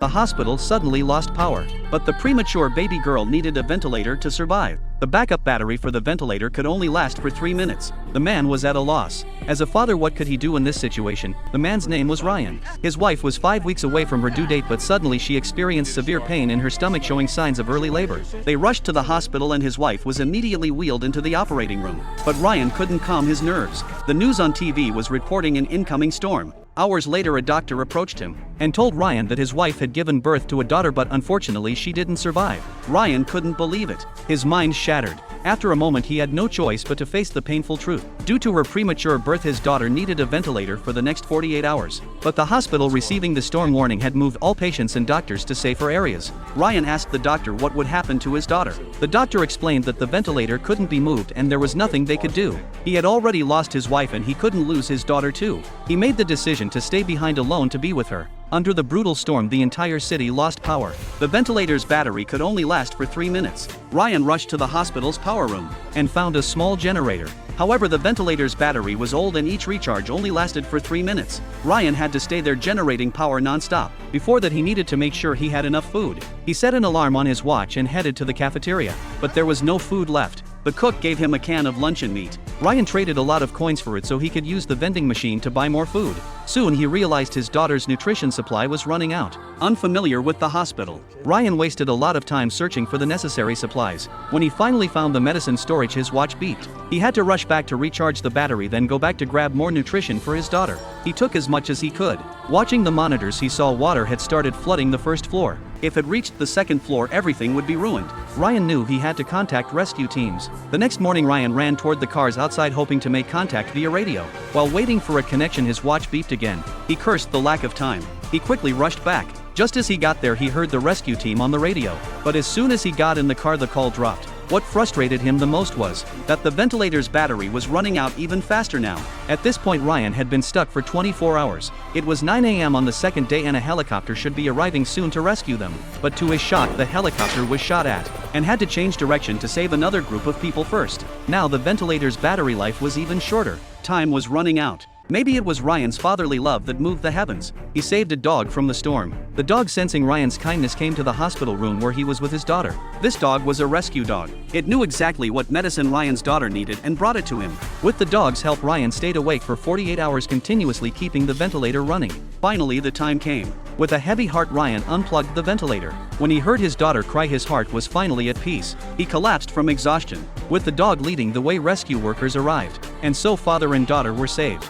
The hospital suddenly lost power, but the premature baby girl needed a ventilator to survive. The backup battery for the ventilator could only last for 3 minutes. The man was at a loss. As a father, what could he do in this situation? The man's name was Ryan. His wife was 5 weeks away from her due date, but suddenly she experienced severe pain in her stomach, showing signs of early labor. They rushed to the hospital and his wife was immediately wheeled into the operating room. But Ryan couldn't calm his nerves. The news on TV was reporting an incoming storm. Hours later, a doctor approached him and told Ryan that his wife had given birth to a daughter, but unfortunately she didn't survive. Ryan couldn't believe it. His mind shattered. After a moment, he had no choice but to face the painful truth. Due to her premature birth, his daughter needed a ventilator for the next 48 hours. But the hospital receiving the storm warning had moved all patients and doctors to safer areas. Ryan asked the doctor what would happen to his daughter. The doctor explained that the ventilator couldn't be moved and there was nothing they could do. He had already lost his wife and he couldn't lose his daughter too. He made the decision to stay behind alone to be with her. Under the brutal storm, the entire city lost power. The ventilator's battery could only last for 3 minutes. Ryan rushed to the hospital's power room and found a small generator. However, the ventilator's battery was old and each recharge only lasted for 3 minutes. Ryan had to stay there generating power non-stop. Before that, he needed to make sure he had enough food. He set an alarm on his watch and headed to the cafeteria, but there was no food left. The cook gave him a can of luncheon meat. Ryan traded a lot of coins for it so he could use the vending machine to buy more food. Soon he realized his daughter's nutrition supply was running out. Unfamiliar with the hospital, Ryan wasted a lot of time searching for the necessary supplies. When he finally found the medicine storage, his watch beeped. He had to rush back to recharge the battery, then go back to grab more nutrition for his daughter. He took as much as he could. Watching the monitors, he saw water had started flooding the first floor. If it reached the second floor, everything would be ruined. Ryan knew he had to contact rescue teams. The next morning, Ryan ran toward the cars outside, hoping to make contact via radio. While waiting for a connection, his watch beeped again. He cursed the lack of time. He quickly rushed back. Just as he got there, he heard the rescue team on the radio. But as soon as he got in the car, the call dropped. What frustrated him the most was that the ventilator's battery was running out even faster now. At this point, Ryan had been stuck for 24 hours. It was 9 a.m. on the second day and a helicopter should be arriving soon to rescue them. But to his shock, the helicopter was shot at and had to change direction to save another group of people first. Now the ventilator's battery life was even shorter. Time was running out. Maybe it was Ryan's fatherly love that moved the heavens. He saved a dog from the storm. The dog, sensing Ryan's kindness, came to the hospital room where he was with his daughter. This dog was a rescue dog. It knew exactly what medicine Ryan's daughter needed and brought it to him. With the dog's help, Ryan stayed awake for 48 hours, continuously keeping the ventilator running. Finally, the time came. With a heavy heart, Ryan unplugged the ventilator. When he heard his daughter cry, his heart was finally at peace. He collapsed from exhaustion. With the dog leading the way, rescue workers arrived. And so father and daughter were saved.